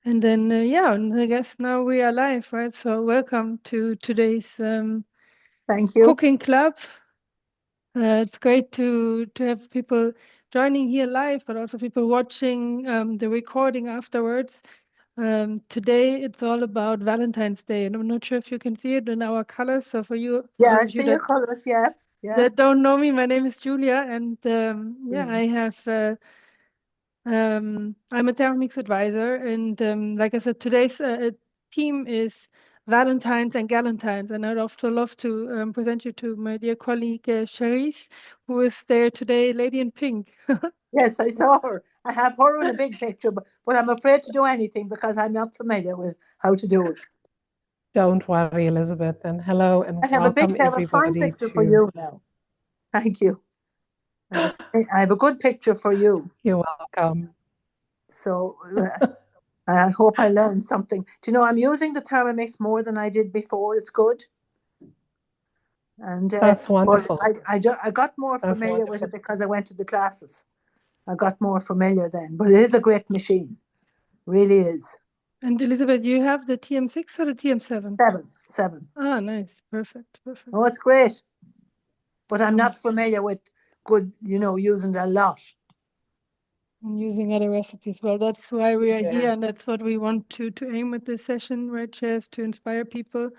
And then, yeah, and I guess now we are live, right? So welcome to today's Thank you. cooking club. It's great to have people joining here live, but also people watching the recording afterwards. Today it's all about Valentine's Day, and I'm not sure if you can see it in our colors. So for you, for Yeah, those I of you see your colors. Yeah, yeah. that don't know me, my name is Julia, and yeah, Brilliant. I have. I'm a Thermomix advisor, and like I said, today's team is Valentines and Galentines, and I'd also love to present you to my dear colleague Charisse, who is there today, Lady in Pink. Yes, I saw her. I have her in a big picture, but I'm afraid to do anything because I'm not familiar with how to do it. Don't worry, Elizabeth, and hello and welcome I have a fine everybody picture for to. you now. Thank you. I have a good picture for you. You're welcome. So I hope I learned something. Do you know, I'm using the Thermomix more than I did before. It's good. And That's but wonderful. I got more That's familiar with wonderful. it because I went to the classes. I got more familiar then. But it is a great machine. Really is. And Elizabeth, you have the TM6 or the TM7? Seven. Ah, nice, perfect, perfect. Oh, it's great. But I'm Um, not familiar with good, using a lot. and using other recipes. Well, that's why we are Yeah. here, and that's what we want to aim with this session, right, Chairs, to inspire people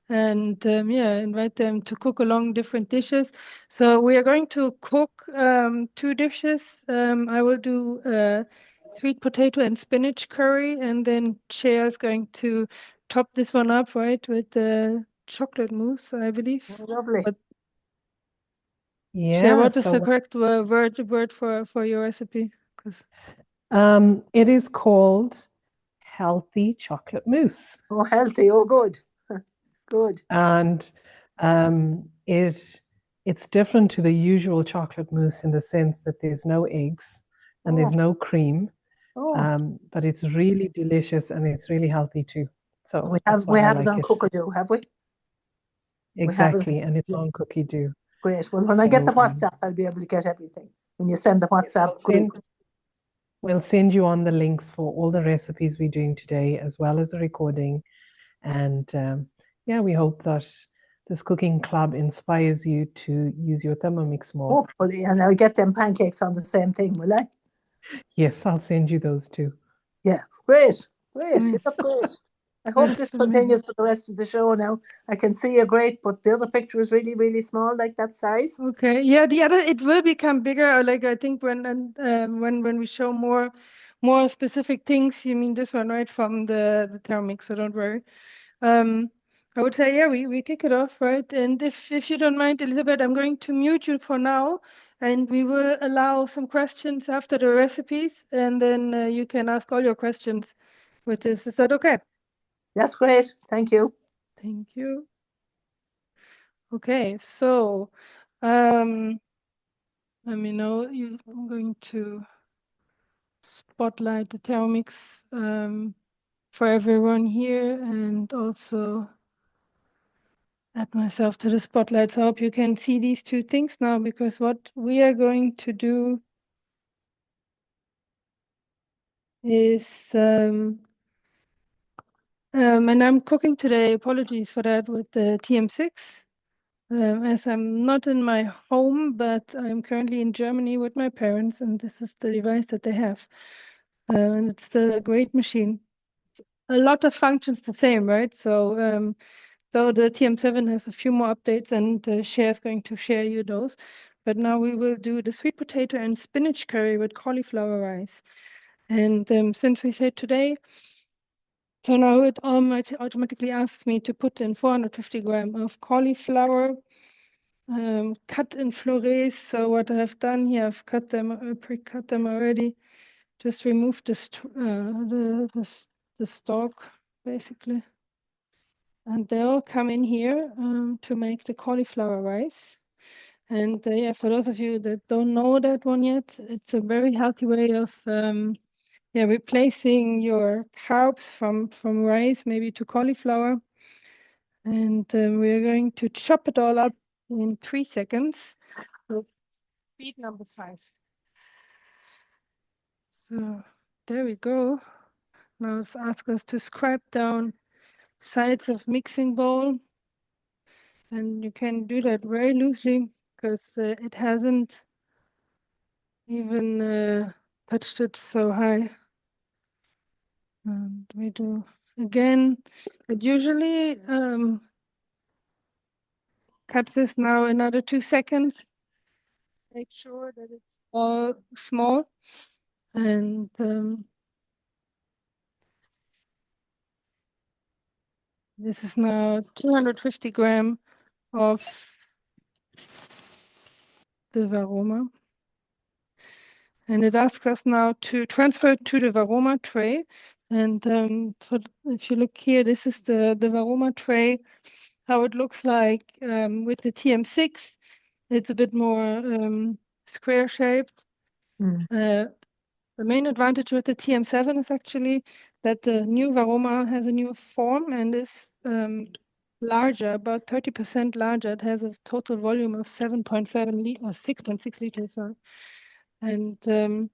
and yeah, invite them to cook along different dishes. So we are going to cook two dishes. I will do sweet potato and spinach curry, and then Chair is going to top this one up, right, with the chocolate mousse, I believe. Oh, lovely. But Chair, Yeah, what is the so correct word for your recipe? 'Cause it is called healthy chocolate mousse, Oh, healthy. Oh, good. Good. and it's different to the usual chocolate mousse in the sense that there's no eggs and Oh, there's no cream, oh. but it's really delicious and it's really healthy too. So that's We why I have it like on it. Cookadoo, have we? We have it. Exactly, and it's Yeah, on cookie dough. great. Well, when I get the So WhatsApp, I'll be able to get everything. When you send the yes, WhatsApp group. we'll send you on the links for all the recipes we're doing today, as well as the recording. And yeah, we hope that this cooking club inspires you to use your Thermomix more. Hopefully, and I'll get them pancakes on the same thing, will I? Yes, I'll send you those too. Yeah, great, great. You nice. look great. I hope this That's amazing. continues for the rest of the show now. I can see you great, but the other picture is really, really small, like that size. Okay. Yeah, the other it will become bigger. Like I think when and when we show more specific things, you mean this one, right? From the Thermomix, so don't worry. Um, I would say yeah, we kick it off, right? And if you don't mind, Elizabeth, I'm going to mute you for now, and we will allow some questions after the recipes, and then you can ask all your questions with this. Is that okay? That's great. Thank you. Thank you. Okay, so um, let me know. I'm going to spotlight the Thermomix for everyone here and also add myself to the spotlight. So I hope you can see these two things now, because what we are going to do is, and I'm cooking today, apologies for that, with the TM6. As I'm not in my home, but I'm currently in Germany with my parents, and this is the device that they have. And it's still a great machine. A lot of functions the same, right? So the TM7 has a few more updates, and Share is going to share you those. But now we will do the sweet potato and spinach curry with cauliflower rice. And since we say today, so now it automatically asks me to put in 450 grams of cauliflower, cut in florets. So what I have done here, I've cut them, pre-cut them already. Just remove the stalk, basically. And they all come in here to make the cauliflower rice. And yeah, for those of you that don't know that one yet, it's a very healthy way of yeah, replacing your carbs from rice, maybe to cauliflower. And we're going to chop it all up in 3 seconds. So speed number 5. So there we go. now it's asked us to scrape down sides of mixing bowl. And you can do that very loosely because it hasn't even touched it so high. And we do again, it usually cuts this now another 2 seconds. Make sure that it's all small. And this is now 250 grams of the varoma. And it asks us now to transfer it to the varoma tray. And so if you look here, this is the varoma tray, how it looks like with the TM6. It's a bit more square shaped. The main advantage with the TM7 is actually that the new varoma has a new form and is larger, about 30% larger. It has a total volume of 7.7 liters, 6.6 liters, sorry. And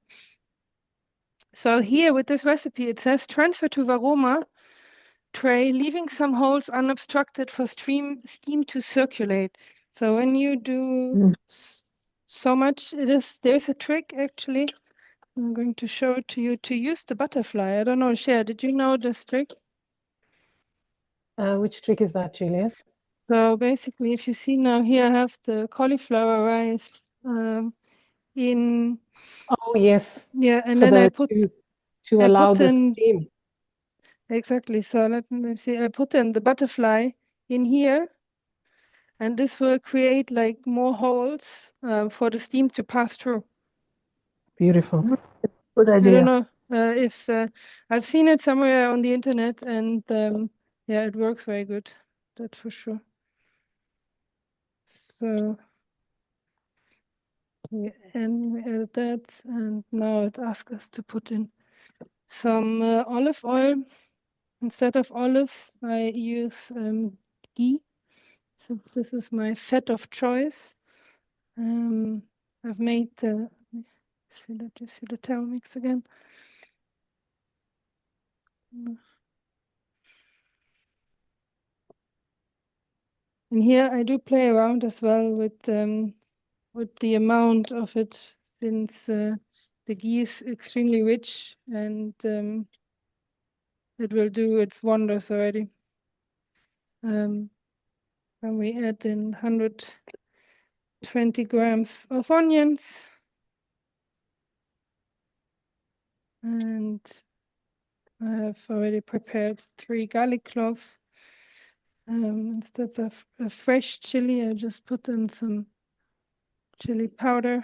so here with this recipe, it says transfer to varoma tray, leaving some holes unobstructed for steam to circulate. So when you do so much, there's a trick actually. I'm going to show it to you to use the butterfly. I don't know, Cher, did you know this trick? Which trick is that, Julia? So basically, if you see now here, I have the cauliflower rice in. Oh yes. Yeah, and so then I put to I allow put the in steam. exactly. So let me see. I put in the butterfly in here, and this will create like more holes for the steam to pass through. Beautiful. Good I idea. don't know if I've seen it somewhere on the internet, and yeah, it works very good. That's for sure. So and we added that, and now it asks us to put in some olive oil. Instead of olives, I use ghee. So this is my fat of choice. I've made the. Let you see the Thermomix again. And here I do play around as well with the amount of it, since the ghee is extremely rich and it will do its wonders already. And we add in 120 grams of onions, and I have already prepared 3 garlic cloves. Instead of a fresh chili, I just put in some chili powder.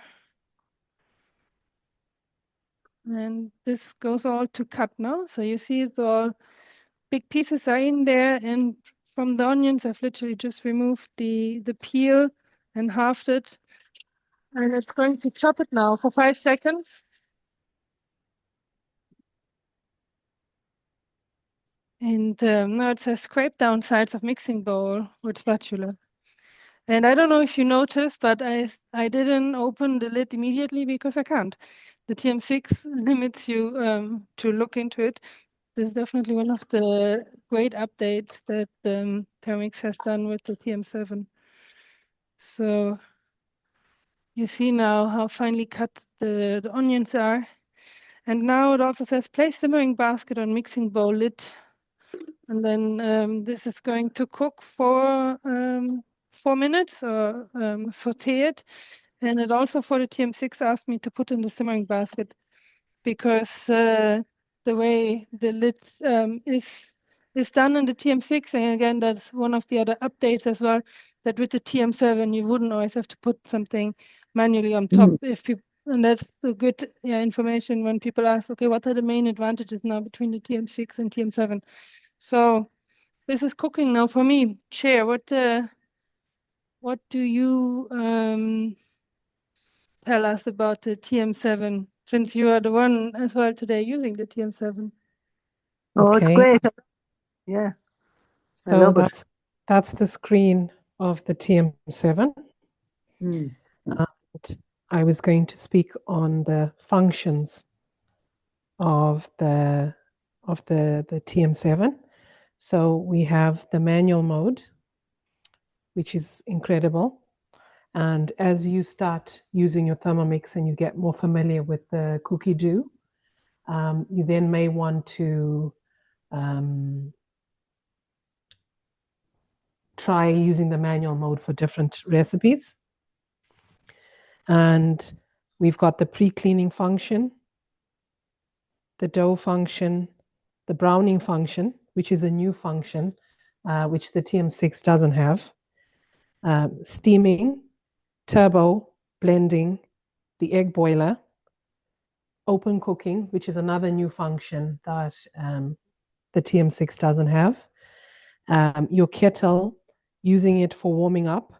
And this goes all to cut now. So you see it's all big pieces are in there. And from the onions, I've literally just removed the peel and halved it. And it's going to chop it now for 5 seconds. And now it says scrape down sides of mixing bowl with spatula. And I don't know if you noticed, but I didn't open the lid immediately because I can't. The TM6 limits you to look into it. This is definitely one of the great updates that Thermomix has done with the TM7. So you see now how finely cut the onions are. And now it also says place simmering basket on mixing bowl lid. And then this is going to cook for 4 minutes or saute it. And it also for the TM6 asked me to put in the simmering basket because the way the lid is done in the TM6, and again, that's one of the other updates as well, that with the TM7, you wouldn't always have to put something manually on top if people, and that's the good information when people ask, okay, what are the main advantages now between the TM6 and TM7? So this is cooking now for me. Cher, what do you tell us about the TM7, since you are the one as well today using the TM7? Oh, it's Okay. great. Yeah. I So love it. that's the screen of the TM7. Mm. And I was going to speak on the functions of the of the TM7. So we have the manual mode, which is incredible. And as you start using your Thermomix and you get more familiar with the cookie dough, you then may want to try using the manual mode for different recipes. And we've got the pre-cleaning function, the dough function, the browning function, which is a new function, which the TM6 doesn't have, steaming, turbo, blending, the egg boiler, open cooking, which is another new function that the TM6 doesn't have, your kettle, using it for warming up,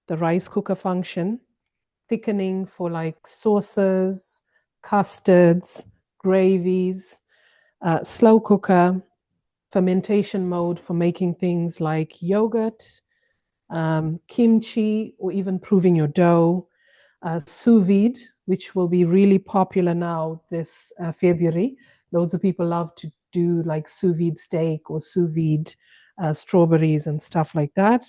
the rice cooker function, thickening for like sauces, custards, gravies, slow cooker, fermentation mode for making things like yogurt, kimchi, or even proving your dough, sous vide, which will be really popular now this February. Loads of people love to do like sous vide steak or sous vide strawberries and stuff like that.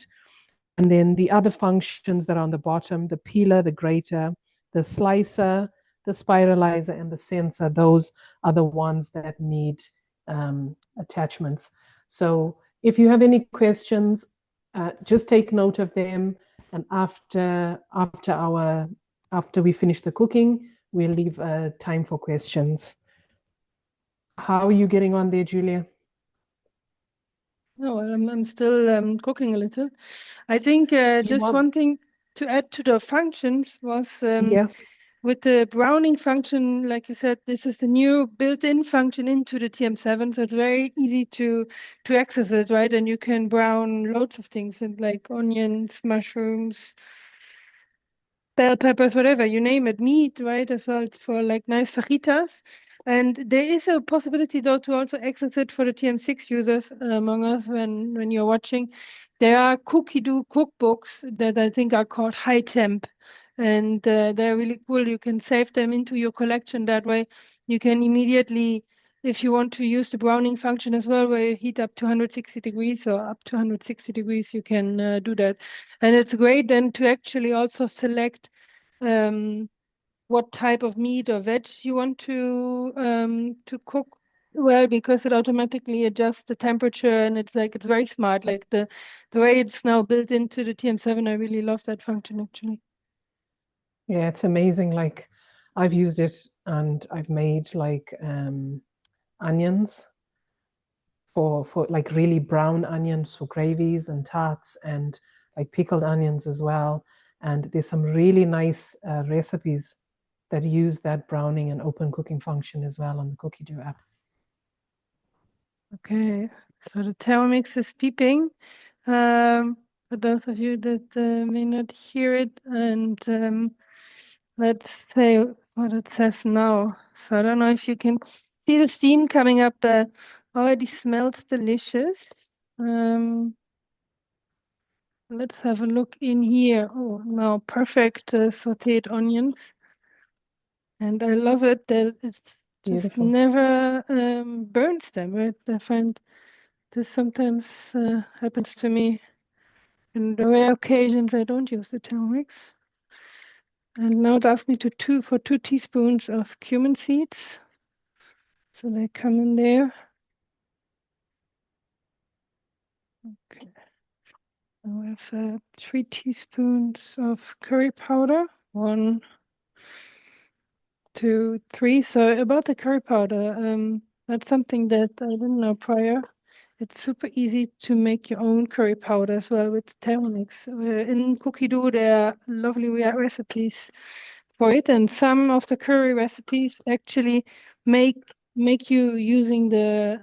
And then the other functions that are on the bottom, the peeler, the grater, the slicer, the spiralizer, and the sensor, those are the ones that need attachments. So if you have any questions, just take note of them. And after we finish the cooking, we'll leave time for questions. How are you getting on there, Julia? No, I'm still cooking a little. I think just one thing to add to the functions was with the browning function, like you said, this is the new built-in function into the TM7, so it's very easy to access it, right? And you can brown loads of things, and like onions, mushrooms, bell peppers, whatever, you name it, meat, right, as well for like nice fajitas. And there is a possibility though to also access it for the TM6 users among us when you're watching. There are cookie dough cookbooks that I think are called high temp, and they're really cool. You can save them into your collection that way. You can immediately, if you want to use the browning function as well, where you heat up to 160 degrees or up to 160 degrees, you can do that. And it's great then to actually also select what type of meat or veg you want to cook well, because it automatically adjusts the temperature, and it's very smart. Like the way it's now built into the TM7, I really love that function actually. Yeah, it's amazing. Like I've used it and I've made like onions for like really brown onions for gravies and tarts, and like pickled onions as well. And there's some really nice recipes that use that browning and open cooking function as well on the Cookie Dough app. Okay, so the Thermomix is beeping. For those of you that may not hear it, and let's say what it says now. So I don't know if you can see the steam coming up. Already smells delicious. Let's have a look in here. Oh, now perfect sauteed onions. And I love it that it's just Beautiful. never burns them, right? I find this sometimes happens to me. In the rare occasions I don't use the Thermomix. And now it asks me for 2 teaspoons of cumin seeds. So they come in there. Okay. Now we have 3 teaspoons of curry powder. 1, 2, 3. So about the curry powder, that's something that I didn't know prior. It's super easy to make your own curry powder as well with Thermomix. In Cookie Dough, there are lovely recipes for it, and some of the curry recipes actually make you using the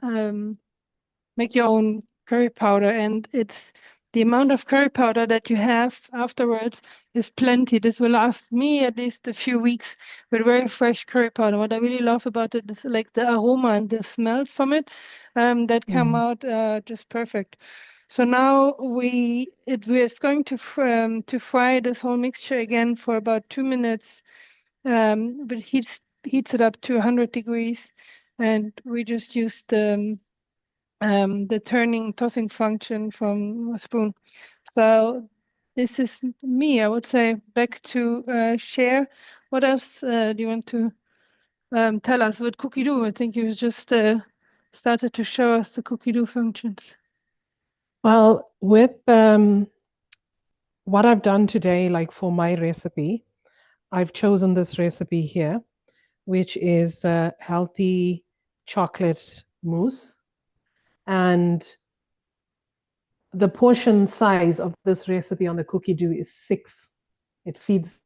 make your own curry powder, and it's the amount of curry powder that you have afterwards is plenty. This will last me at least a few weeks with very fresh curry powder. What I really love about it is like the aroma and the smells from it that come out just perfect. So now we're going to fry this whole mixture again for about 2 minutes, but heats it up to 100 degrees. and we just used the tossing function from a spoon. So this is me, I would say. Back to share. What else do you want to tell us with Cookie Do? I think you just started to show us the Cookie Do functions. Well, with what I've done today, like for my recipe, I've chosen this recipe here, which is a healthy chocolate mousse. And the portion size of this recipe on the Cookie Do is 6. It feeds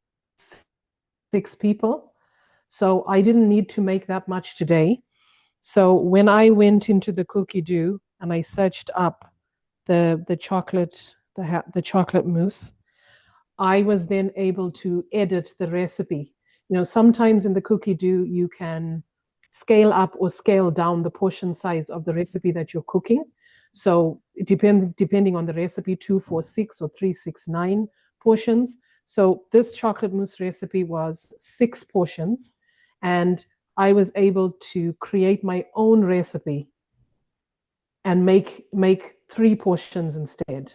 6 people. So I didn't need to make that much today. So when I went into the Cookie Do and I searched up the chocolate mousse, I was then able to edit the recipe. Sometimes in the Cookie Do you can scale up or scale down the portion size of the recipe that you're cooking. So depending on the recipe, 2, 4, 6 or 3, 6, 9 portions. So this chocolate mousse recipe was 6 portions, and I was able to create my own recipe and make 3 portions instead.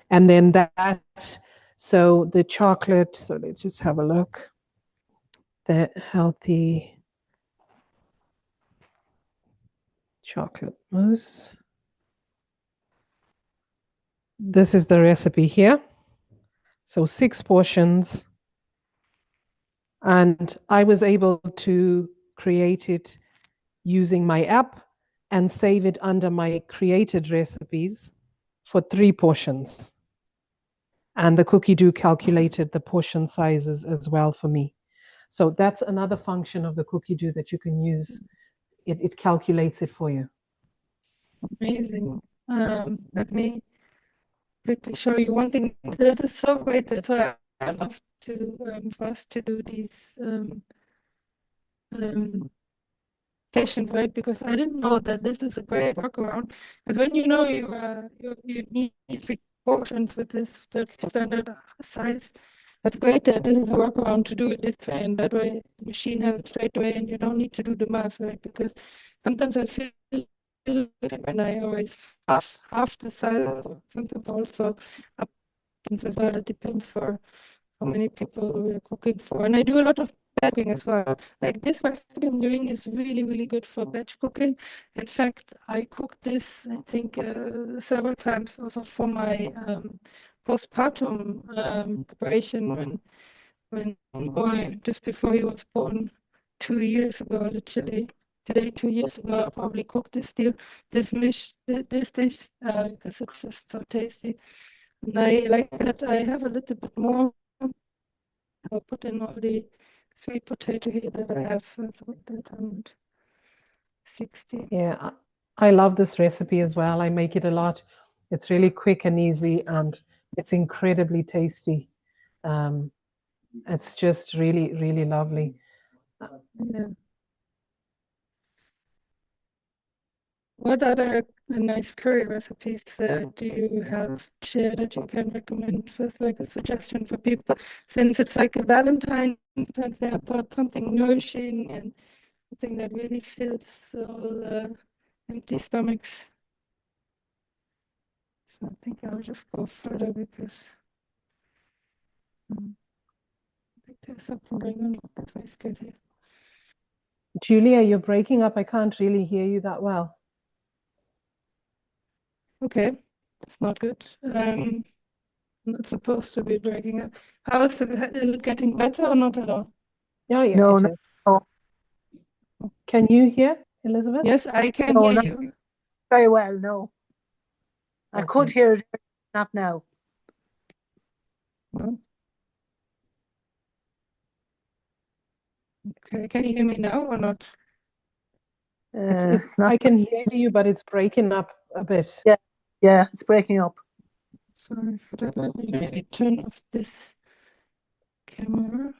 And then so the chocolate, so let's just have a look. The healthy chocolate mousse. This is the recipe here. So 6 portions. And I was able to create it using my app and save it under my created recipes for 3 portions. And the Cookie Do calculated the portion sizes as well for me. So that's another function of the Cookie Do that you can use. It calculates it for you. Amazing. Let me quickly show you one thing that is so great. That's why I love to for us to do these sessions, right? Because I didn't know that this is a great workaround. Because when you know you need 3 portions with this standard size, that's great that this is a workaround to do it this way, and that way the machine has it straight away, and you don't need to do the math, right? Because sometimes I feel like when I always half the size, or sometimes also up as well. It depends for how many people we're cooking for. And I do a lot of batch cooking as well. Like this recipe I'm doing is really, really good for batch cooking. In fact, I cooked this, I think, several times also for my postpartum preparation when boy, just before he was born 2 years ago, literally. Today, 2 years ago, I probably cooked this dish, because it's just so tasty. And I like that I have a little bit more. I'll put in all the sweet potato here that I have, so it's about 160. Yeah, I love this recipe as well. I make it a lot. It's really quick and easy, and it's incredibly tasty. It's just really, really lovely. Yeah. What other nice curry recipes do you have shared that you can recommend as like a suggestion for people? Since it's like a Valentine, sometimes I thought something nourishing and something that really fills all empty stomachs. So I think I'll just go further because I think there's something going on with my schedule. Julia, you're breaking up. I can't really hear you that well. Okay, it's not good. I'm not supposed to be breaking up. How is it getting better or not at all? Yeah, yeah, No, it no, is. no, Can you hear, Elizabeth? Yes, I can no, hear not you. very well. No, I could Okay. hear it, not now. No? Okay, can you hear me now or not? It's not. I can hear you, but it's breaking up a bit. Yeah, yeah, it's breaking up. Sorry for that. Let me maybe turn off this camera.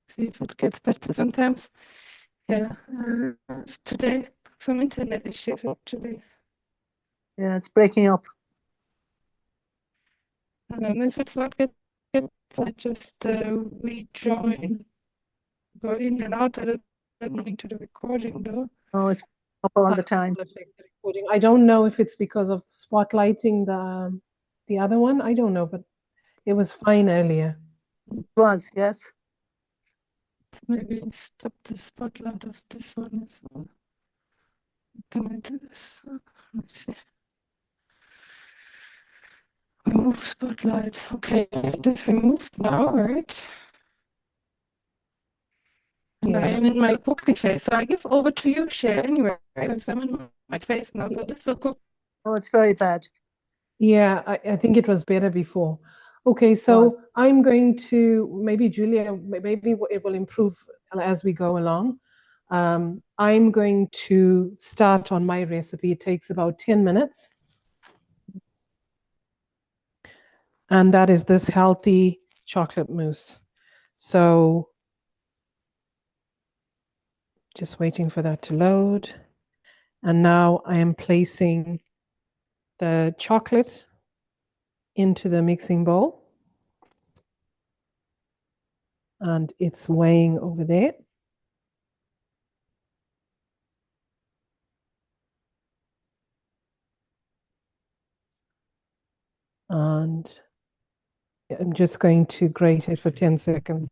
See if it gets better sometimes. Yeah, today some internet issues actually. Yeah, it's breaking up. If it's not good, I just rejoin, go in and out. I don't link to the recording though. Oh, it's up all the time. will affect the recording. I don't know if it's because of spotlighting the other one. I don't know, but it was fine earlier. It was, yes. Maybe stop the spotlight of this one as well. Can I do this? Let's see. Remove spotlight. Okay, it is removed now, right? And I am in my cooking phase. So I give over to you, share anyway, because I'm in my phase now. So this will cook. Oh, it's very bad. Yeah, I think it was better before. Okay, so I'm going to, maybe Julia, maybe it will improve as we go along. I'm going to start on my recipe. It takes about 10 minutes. And that is this healthy chocolate mousse. So just waiting for that to load. And now I am placing the chocolate into the mixing bowl. And it's weighing over there. And I'm just going to grate it for 10 seconds.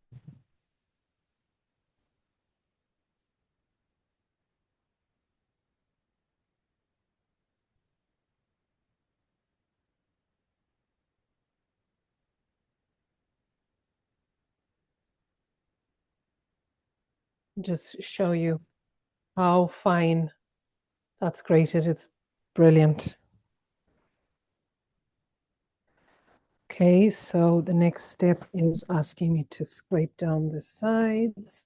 Just show you how fine that's grated. It's brilliant. Okay, so the next step is asking me to scrape down the sides.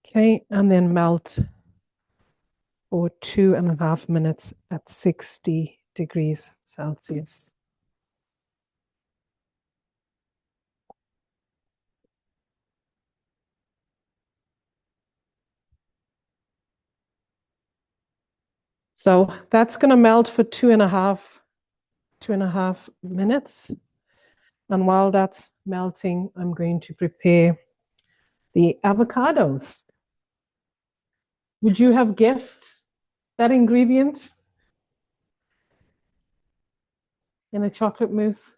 Okay, and then melt for 2.5 minutes at 60 degrees Celsius. So that's going to melt for 2.5 minutes. And while that's melting, I'm going to prepare the avocados. Would you have guessed that ingredient in a chocolate mousse?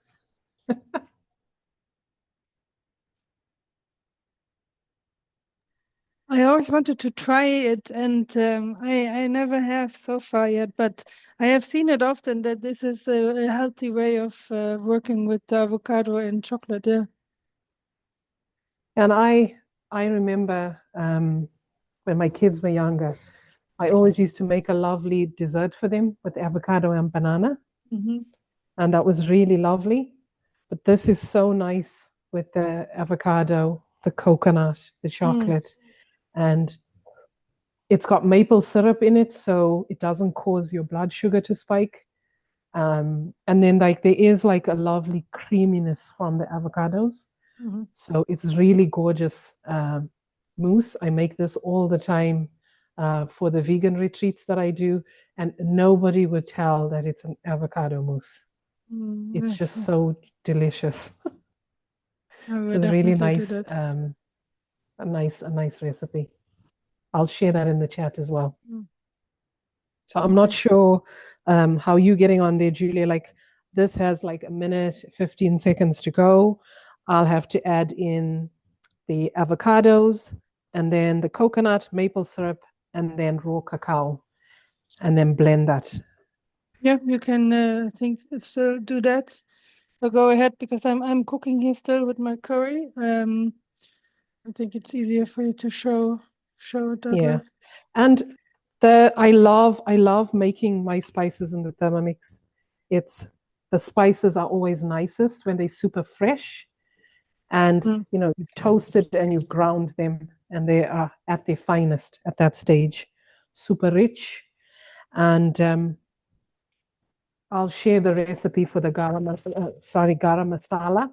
I always wanted to try it, and I never have so far yet, but I have seen it often that this is a healthy way of working with avocado and chocolate. Yeah. And I remember when my kids were younger, I always used to make a lovely dessert for them with avocado and banana. Mm-hmm. And that was really lovely. But this is so nice with the avocado, the coconut, the chocolate, and it's got maple syrup in it, so it doesn't cause your blood sugar to spike. And then like there is like a lovely creaminess from the avocados. Mm-hmm. So it's really gorgeous mousse. I make this all the time for the vegan retreats that I do, and nobody would tell that it's an avocado mousse. It's just so delicious. So it's really nice, a nice recipe. I'll share that in the chat as well. So I'm not sure how you getting on there, Julia. Like this has like 1 minute, 15 seconds to go. I'll have to add in the avocados and then the coconut, maple syrup, and then raw cacao, and then blend that. Yeah, you can I think still do that. So go ahead, because I'm cooking here still with my curry. I think it's easier for you to show it that way. And I love making my spices in the Thermomix. The spices are always nicest when they're super fresh, and you know, you've toasted and you've ground them, and they are at their finest at that stage, super rich. And I'll share the recipe for the garam masala,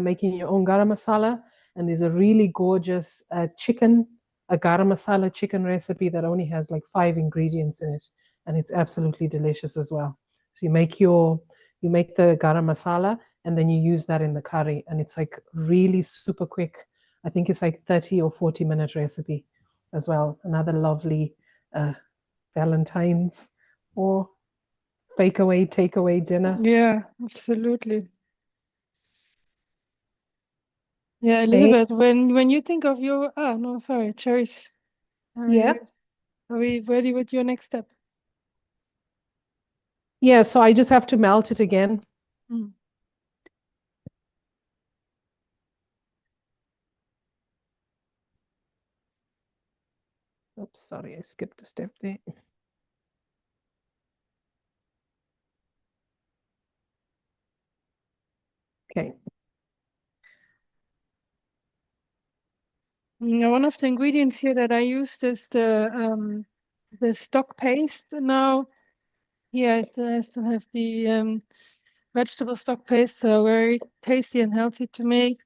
making your own garam masala. And there's a really gorgeous a garam masala chicken recipe that only has like 5 ingredients in it, and it's absolutely delicious as well. So you make the garam masala, and then you use that in the curry, and it's like really super quick. I think it's like 30 or 40-minute recipe as well. Another lovely Valentines or takeaway dinner. Yeah, absolutely. Yeah, Okay. Elizabeth, when you think of your no, sorry, cherries. Yeah. Are we ready with your next step? Yeah, so I just have to melt it again. Mm. Oops, sorry, I skipped a step there. Okay. One of the ingredients here that I used is the stock paste. Now, here I still have the vegetable stock paste, so very tasty and healthy to make.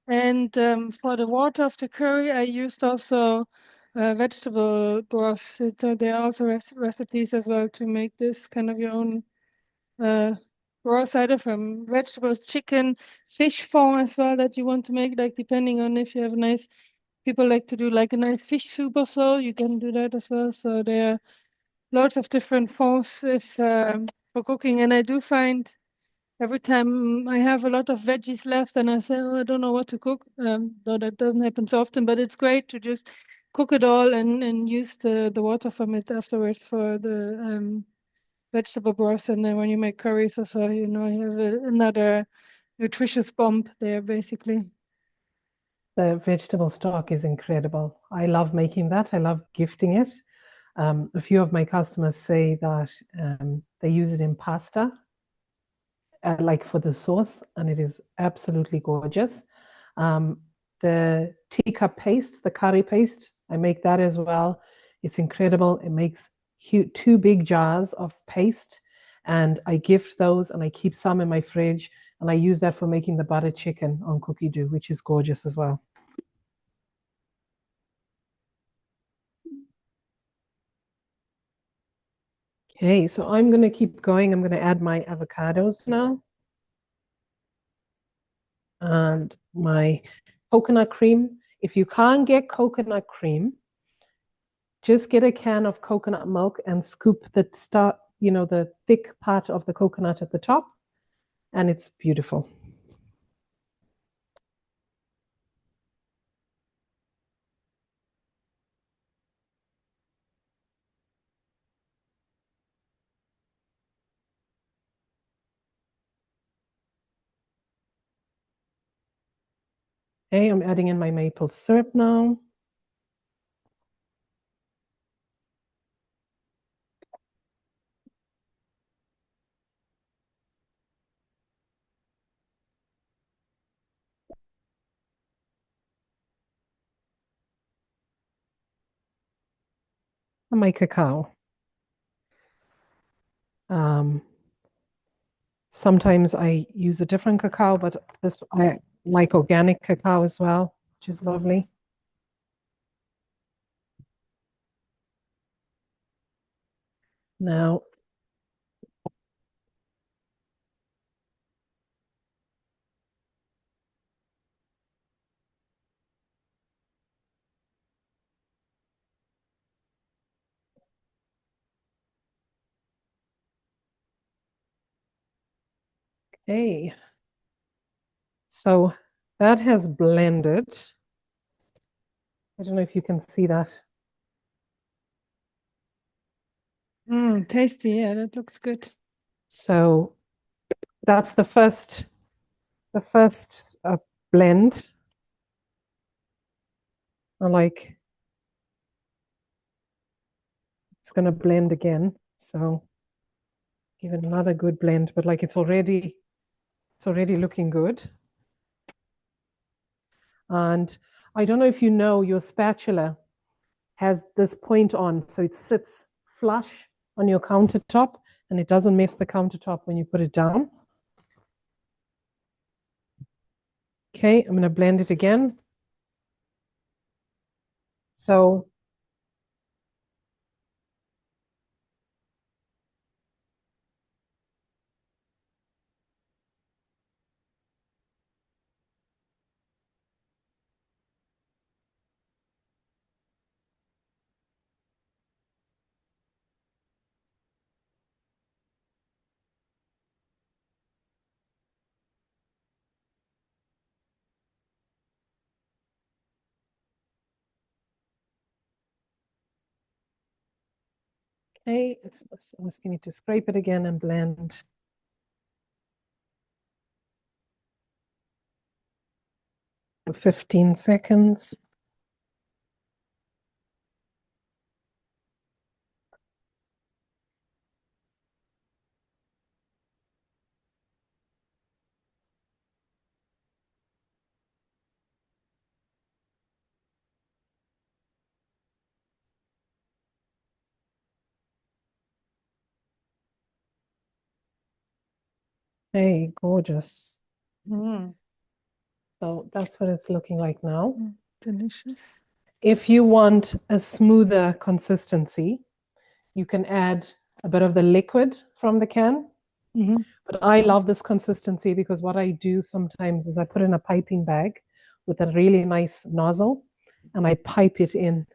And for the water of the curry, I used also vegetable broth. So there are also recipes as well to make this kind of your own broth, either from vegetables, chicken, fish fond as well that you want to make, like depending on if you have nice, people like to do like a nice fish soup or so, you can do that as well. So there are lots of different fonds if for cooking, and I do find every time I have a lot of veggies left and I say, oh, I don't know what to cook. Though that doesn't happen so often, but it's great to just cook it all and use the water from it afterwards for the vegetable broth. And then when you make curries or so, you know, you have another nutritious bomb there, basically. The vegetable stock is incredible. I love making that. I love gifting it. A few of my customers say that they use it in pasta, like for the sauce, and it is absolutely gorgeous. The teacup paste, the curry paste, I make that as well. It's incredible. It makes two big jars of paste, and I gift those, and I keep some in my fridge, and I use that for making the butter chicken on cookie dough, which is gorgeous as well. Okay, so I'm going to keep going. I'm going to add my avocados now and my coconut cream. If you can't get coconut cream, just get a can of coconut milk and scoop the the thick part of the coconut at the top, and it's beautiful. Okay, I'm adding in my maple syrup now. And my cacao. Sometimes I use a different cacao, but I like organic cacao as well, which is lovely. Now, okay. So that has blended. I don't know if you can see that. Tasty, yeah, that looks good. So that's the first blend. I like it's gonna blend again. So give it another good blend, but like it's already looking good. And I don't know if you know, your spatula has this point on, so it sits flush on your countertop and it doesn't mess the countertop when you put it down. Okay, I'm going to blend it again. So Okay, it's asking me to scrape it again and blend. For 15 seconds. Hey, gorgeous. Mm. So that's what it's looking like now. Delicious. If you want a smoother consistency, you can add a bit of the liquid from the can. Mhm. But I love this consistency because what I do sometimes is I put in a piping bag with a really nice nozzle and I pipe it in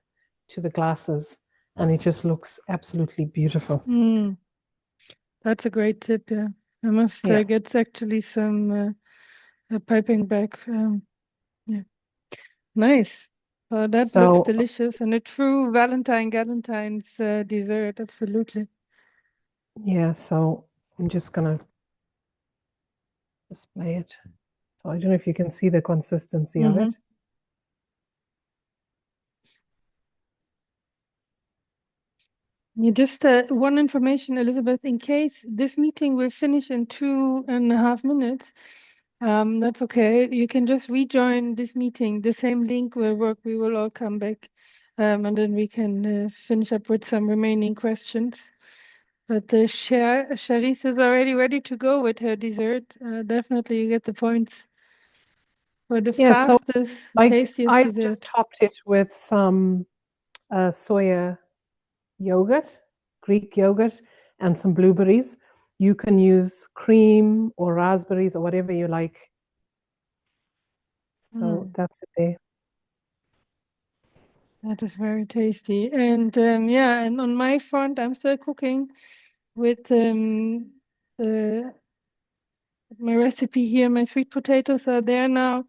to the glasses and it just looks absolutely beautiful. Mm. That's a great tip. Yeah, I must Yeah. get actually some a piping bag. Yeah, nice. That looks So delicious, and a true Galentines dessert. Absolutely. yeah, so I'm just gonna display it. So I don't know if you can see the consistency of it. Yeah, just one information, Elizabeth, in case this meeting will finish in 2.5 minutes, that's okay. You can just rejoin this meeting. The same link will work. We will all come back, and then we can finish up with some remaining questions. But the Charisse is already ready to go with her dessert. Definitely, you get the points for the Yeah, so fastest, like tastiest I've just dessert. topped it with some soya yogurt, Greek yogurt, and some blueberries. You can use cream or raspberries or whatever you like. So that's it there. That is very tasty. And yeah, and on my front, I'm still cooking with the, my recipe here. My sweet potatoes are there now.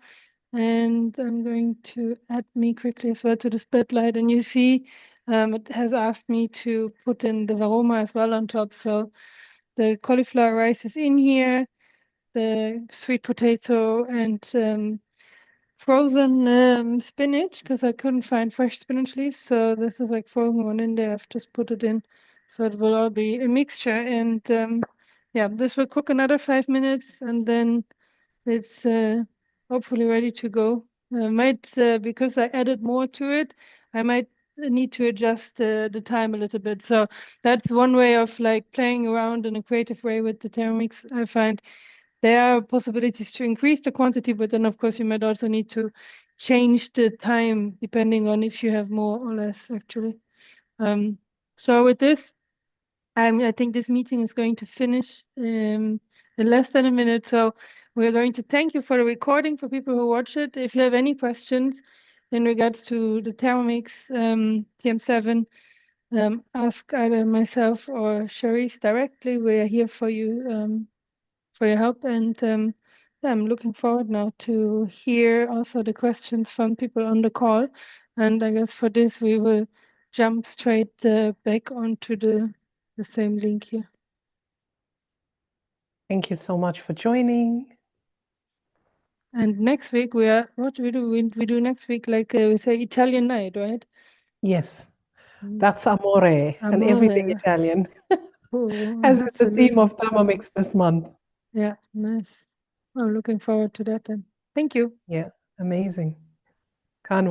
And I'm going to add me quickly as well to the spotlight. And you see, it has asked me to put in the varoma as well on top. So the cauliflower rice is in here, the sweet potato and frozen spinach, because I couldn't find fresh spinach leaves. So this is like frozen one in there. I've just put it in. So it will all be a mixture. And yeah, this will cook another 5 minutes and then it's hopefully ready to go. Might because I added more to it, I might need to adjust the time a little bit. So that's one way of like playing around in a creative way with the Thermomix. I find there are possibilities to increase the quantity, but then of course you might also need to change the time depending on if you have more or less actually. So with this, I think this meeting is going to finish in less than a minute. So we're going to thank you for the recording for people who watch it. If you have any questions in regards to the Thermomix TM7, ask either myself or Charisse directly. We're here for you for your help. And yeah, I'm looking forward now to hear also the questions from people on the call. And I guess for this, we will jump straight back onto the same link here. Thank you so much for joining. And next week what do we do? We do next week like we say Italian night, right? Yes, that's amore and everything Amore. Italian, Oh, as is the theme absolutely. of Thermomix this month. Yeah, nice. I'm looking forward to that then. Thank you. Yeah, amazing.